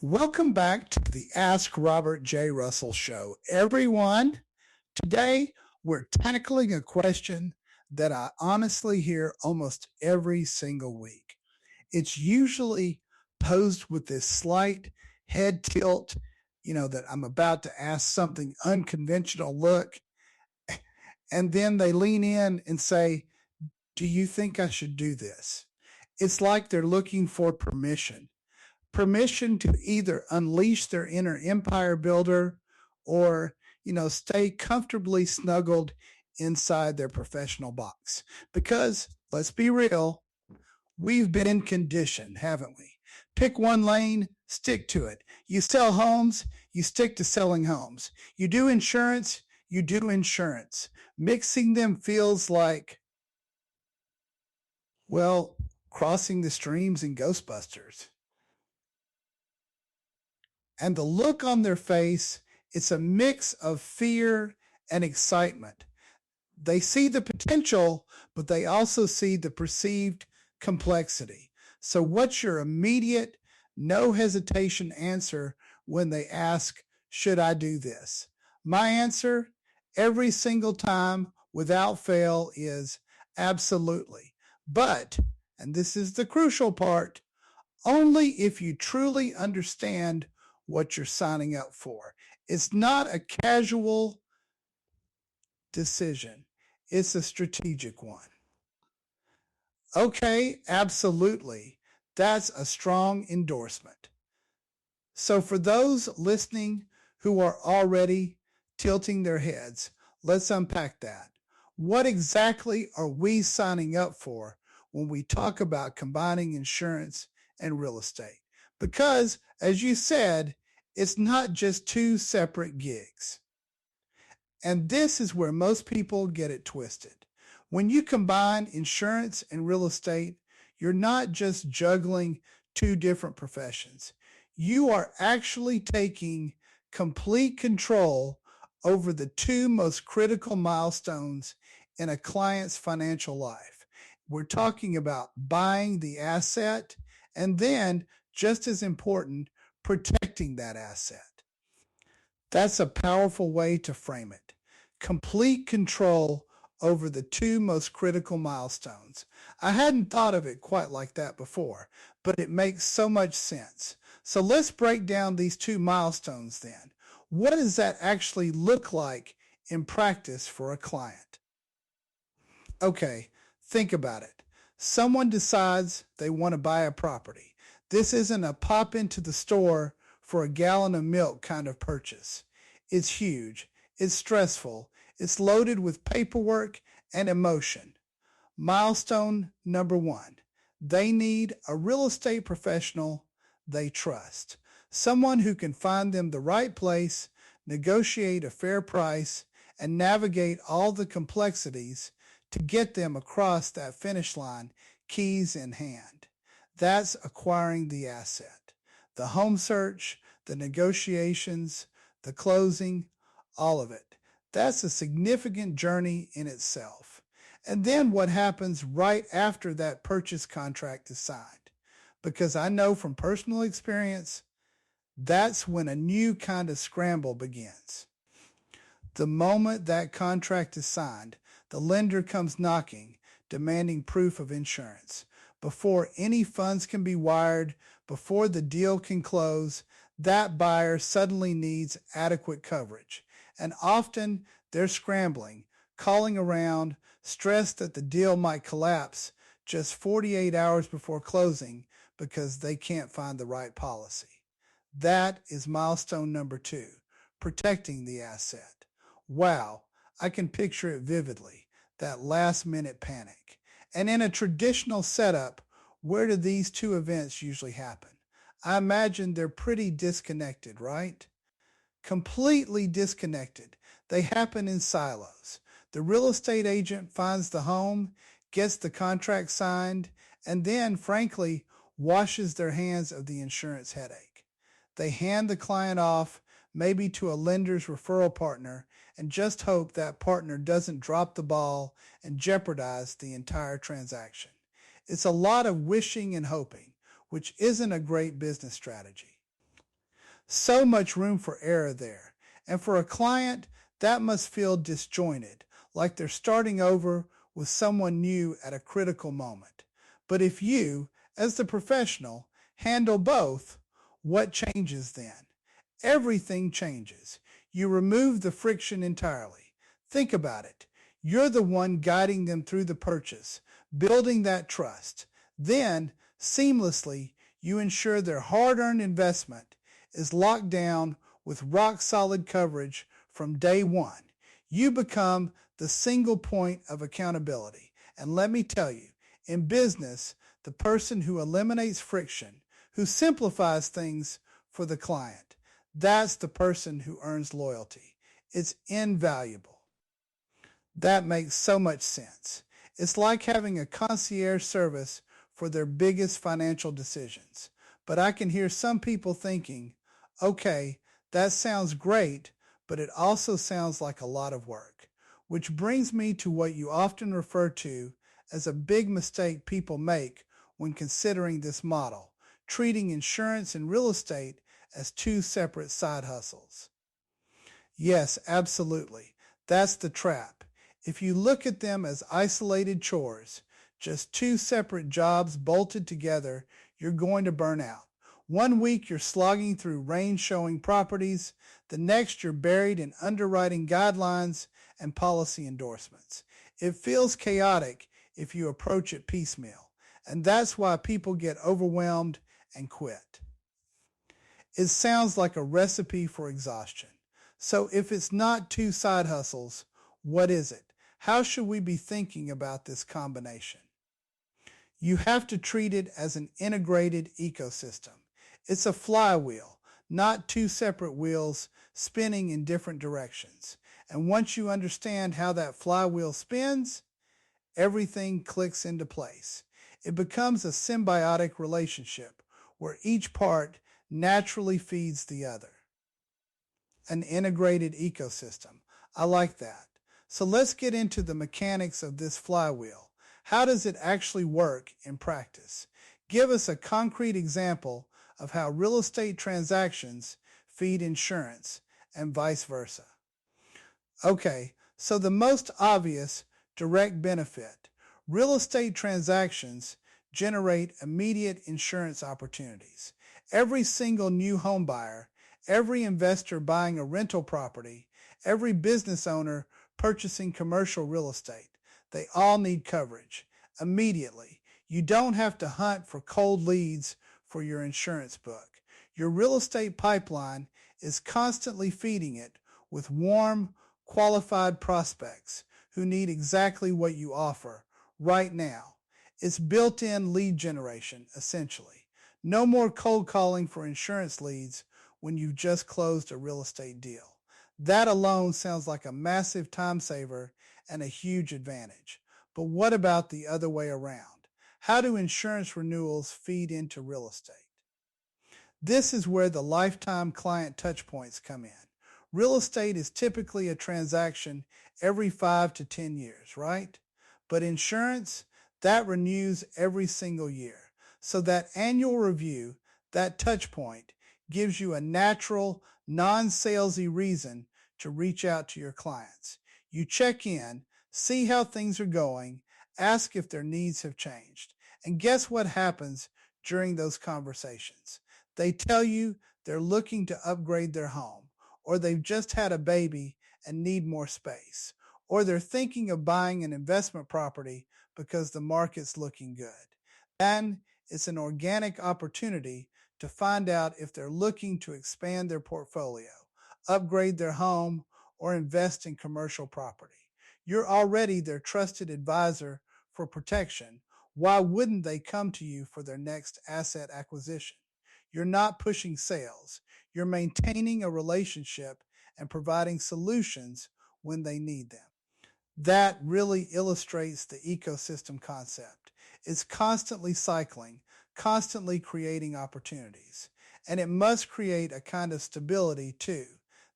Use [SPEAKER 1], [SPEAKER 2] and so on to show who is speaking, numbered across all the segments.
[SPEAKER 1] Welcome back to the Ask Robert J. Russell Show. Everyone, today we're tackling a question that I honestly hear almost every single week. It's usually posed with this slight head tilt, that I'm about to ask something unconventional look. And then they lean in and say, "Do you think I should do this?" It's like they're looking for permission to either unleash their inner empire builder or, stay comfortably snuggled inside their professional box. Because let's be real, we've been conditioned, haven't we? Pick one lane, stick to it. You sell homes, you stick to selling homes. You do insurance, you do insurance. Mixing them feels like, well, crossing the streams in Ghostbusters. And the look on their face, it's a mix of fear and excitement. They see the potential, but they also see the perceived complexity. So, what's your immediate, no hesitation answer when they ask, "Should I do this?" My answer, every single time without fail, is absolutely. But, and this is the crucial part, only if you truly understand what you're signing up for. It's not a casual decision, it's a strategic one. Okay, absolutely. That's a strong endorsement. So, for those listening who are already tilting their heads, let's unpack that. What exactly are we signing up for when we talk about combining insurance and real estate? Because, as you said, it's not just two separate gigs. And this is where most people get it twisted. When you combine insurance and real estate, you're not just juggling two different professions. You are actually taking complete control over the two most critical milestones in a client's financial life. We're talking about buying the asset and then, just as important, protecting that asset. That's a powerful way to frame it. Complete control over the two most critical milestones. I hadn't thought of it quite like that before, but it makes so much sense. So let's break down these two milestones then. What does that actually look like in practice for a client? Okay, think about it. Someone decides they want to buy a property. This isn't a pop into the store for a gallon of milk kind of purchase. It's huge, it's stressful, it's loaded with paperwork and emotion. Milestone number one, they need a real estate professional they trust, someone who can find them the right place, negotiate a fair price, and navigate all the complexities to get them across that finish line, keys in hand. That's acquiring the asset. The home search, the negotiations, the closing, all of it. That's a significant journey in itself. And then what happens right after that purchase contract is signed? Because I know from personal experience, that's when a new kind of scramble begins. The moment that contract is signed, the lender comes knocking, demanding proof of insurance. Before any funds can be wired, before the deal can close, that buyer suddenly needs adequate coverage. And often they're scrambling, calling around, stressed that the deal might collapse just 48 hours before closing because they can't find the right policy. That is milestone number two, protecting the asset. Wow, I can picture it vividly, that last minute panic. And in a traditional setup, where do these two events usually happen? I imagine they're pretty disconnected, right? Completely disconnected. They happen in silos. The real estate agent finds the home, gets the contract signed, and then, frankly, washes their hands of the insurance headache. They hand the client off, maybe to a lender's referral partner, and just hope that partner doesn't drop the ball and jeopardize the entire transaction. It's a lot of wishing and hoping, which isn't a great business strategy. So much room for error there. And for a client, that must feel disjointed, like they're starting over with someone new at a critical moment. But if you, as the professional, handle both, what changes then? Everything changes. You remove the friction entirely. Think about it. You're the one guiding them through the purchase, building that trust. Then, seamlessly, you ensure their hard-earned investment is locked down with rock-solid coverage from day one. You become the single point of accountability. And let me tell you, in business, the person who eliminates friction, who simplifies things for the client, that's the person who earns loyalty. It's invaluable. That makes so much sense. It's like having a concierge service for their biggest financial decisions. But I can hear some people thinking, okay, that sounds great, but it also sounds like a lot of work. Which brings me to what you often refer to as a big mistake people make when considering this model, treating insurance and real estate as two separate side hustles. Yes, absolutely. That's the trap. If you look at them as isolated chores, just two separate jobs bolted together, you're going to burn out. One week you're slogging through range-showing properties. The next you're buried in underwriting guidelines and policy endorsements. It feels chaotic if you approach it piecemeal, and that's why people get overwhelmed and quit. It sounds like a recipe for exhaustion. So if it's not two side hustles, what is it? How should we be thinking about this combination? You have to treat it as an integrated ecosystem. It's a flywheel, not two separate wheels spinning in different directions. And once you understand how that flywheel spins, everything clicks into place. It becomes a symbiotic relationship where each part naturally feeds the other. An integrated ecosystem. I like that. So let's get into the mechanics of this flywheel. How does it actually work in practice? Give us a concrete example of how real estate transactions feed insurance and vice versa. Okay, so the most obvious direct benefit. Real estate transactions generate immediate insurance opportunities. Every single new home buyer, every investor buying a rental property, every business owner purchasing commercial real estate, they all need coverage immediately. You don't have to hunt for cold leads for your insurance book. Your real estate pipeline is constantly feeding it with warm, qualified prospects who need exactly what you offer right now. It's built-in lead generation, essentially. No more cold calling for insurance leads when you've just closed a real estate deal. That alone sounds like a massive time saver and a huge advantage. But what about the other way around? How do insurance renewals feed into real estate? This is where the lifetime client touchpoints come in. Real estate is typically a transaction every 5 to 10 years, right? But insurance, that renews every single year. So that annual review, that touch point, gives you a natural, non-salesy reason to reach out to your clients. You check in, see how things are going, ask if their needs have changed. And guess what happens during those conversations? They tell you they're looking to upgrade their home, or they've just had a baby and need more space, or they're thinking of buying an investment property because the market's looking good. And it's an organic opportunity to find out if they're looking to expand their portfolio, upgrade their home, or invest in commercial property. You're already their trusted advisor for protection. Why wouldn't they come to you for their next asset acquisition? You're not pushing sales. You're maintaining a relationship and providing solutions when they need them. That really illustrates the ecosystem concept. It's constantly cycling, constantly creating opportunities. And it must create a kind of stability too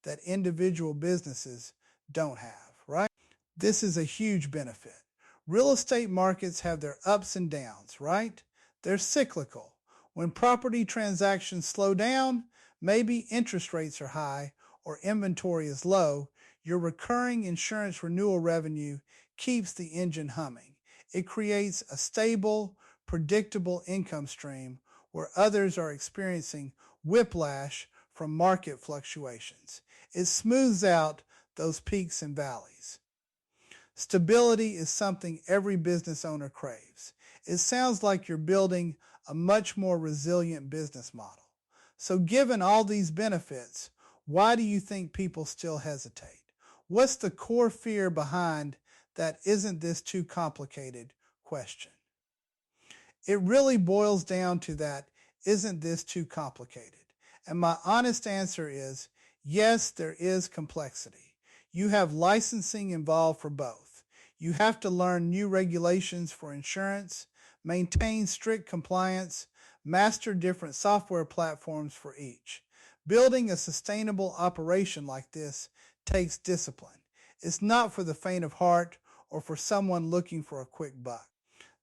[SPEAKER 1] that individual businesses don't have, right? This is a huge benefit. Real estate markets have their ups and downs, right? They're cyclical. When property transactions slow down, Maybe interest rates are high or inventory is low. Your recurring insurance renewal revenue keeps the engine humming. It creates a stable, predictable income stream where others are experiencing whiplash from market fluctuations. It smooths out those peaks and valleys. Stability is something every business owner craves. It sounds like you're building a much more resilient business model. So, given all these benefits, why do you think people still hesitate? What's the core fear behind that "isn't this too complicated" question? It really boils down to that "isn't this too complicated?" And my honest answer is yes, there is complexity. You have licensing involved for both. You have to learn new regulations for insurance, maintain strict compliance, master different software platforms for each. Building a sustainable operation like this takes discipline. It's not for the faint of heart or for someone looking for a quick buck.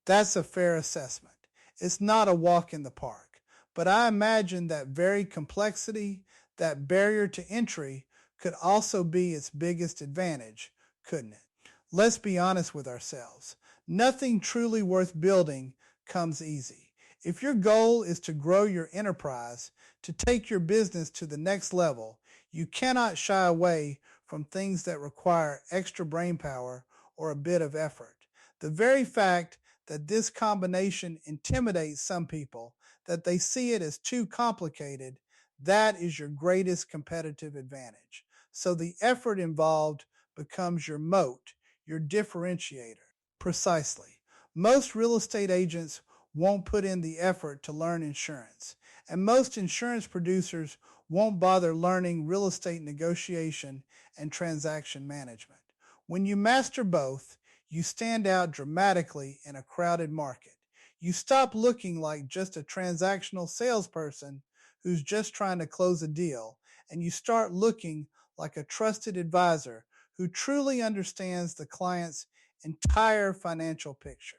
[SPEAKER 1] That's a fair assessment. It's not a walk in the park, but I imagine that very complexity, that barrier to entry, could also be its biggest advantage, couldn't it? Let's be honest with ourselves. Nothing truly worth building comes easy. If your goal is to grow your enterprise, to take your business to the next level, you cannot shy away from things that require extra brain power or a bit of effort. The very fact that this combination intimidates some people, that they see it as too complicated, that is your greatest competitive advantage. So the effort involved becomes your moat, your differentiator. Precisely. Most real estate agents won't put in the effort to learn insurance, and most insurance producers won't bother learning real estate negotiation and transaction management. When you master both, you stand out dramatically in a crowded market. You stop looking like just a transactional salesperson who's just trying to close a deal, and you start looking like a trusted advisor who truly understands the client's entire financial picture.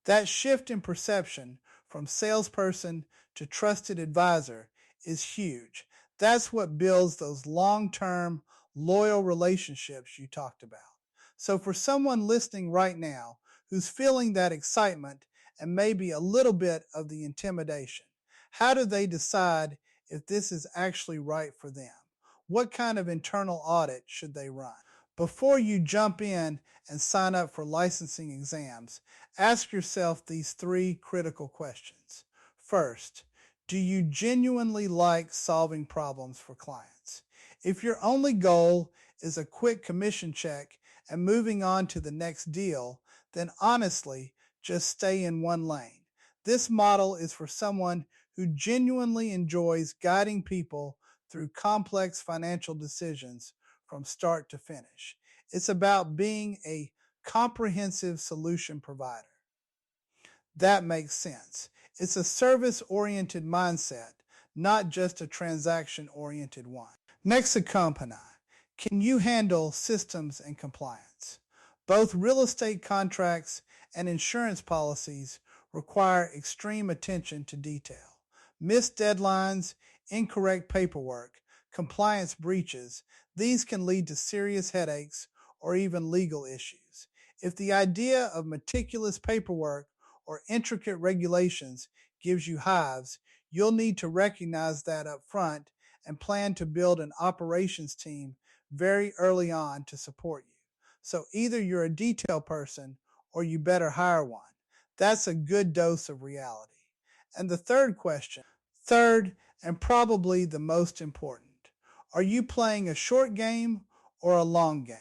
[SPEAKER 1] That shift in perception from salesperson to trusted advisor is huge. That's what builds those long-term, loyal relationships you talked about. So for someone listening right now who's feeling that excitement and maybe a little bit of the intimidation, how do they decide if this is actually right for them? What kind of internal audit should they run? Before you jump in and sign up for licensing exams, ask yourself these three critical questions. First, do you genuinely like solving problems for clients? If your only goal is a quick commission check and moving on to the next deal, then honestly, just stay in one lane. This model is for someone who genuinely enjoys guiding people through complex financial decisions from start to finish. It's about being a comprehensive solution provider. That makes sense. It's a service-oriented mindset, not just a transaction-oriented one. Next, accompany. Can you handle systems and compliance? Both real estate contracts and insurance policies require extreme attention to detail. Missed deadlines, incorrect paperwork, compliance breaches, these can lead to serious headaches or even legal issues. If the idea of meticulous paperwork or intricate regulations gives you hives, you'll need to recognize that up front and plan to build an operations team very early on to support you. So either you're a detail person or you better hire one. That's a good dose of reality. And the third and probably the most important, are you playing a short game or a long game?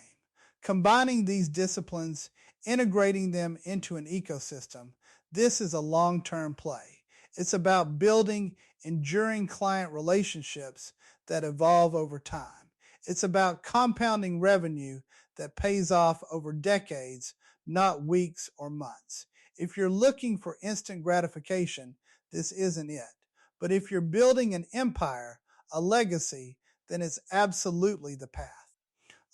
[SPEAKER 1] Combining these disciplines, integrating them into an ecosystem, this is a long-term play. It's about building enduring client relationships that evolve over time. It's about compounding revenue that pays off over decades, not weeks or months. If you're looking for instant gratification, this isn't it. But if you're building an empire, a legacy, then it's absolutely the path.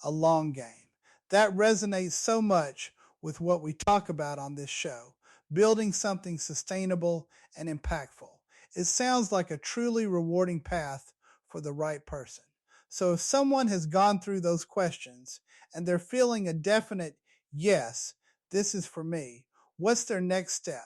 [SPEAKER 1] A long game. That resonates so much with what we talk about on this show, building something sustainable and impactful. It sounds like a truly rewarding path for the right person. So if someone has gone through those questions and they're feeling a definite yes, this is for me, what's their next step?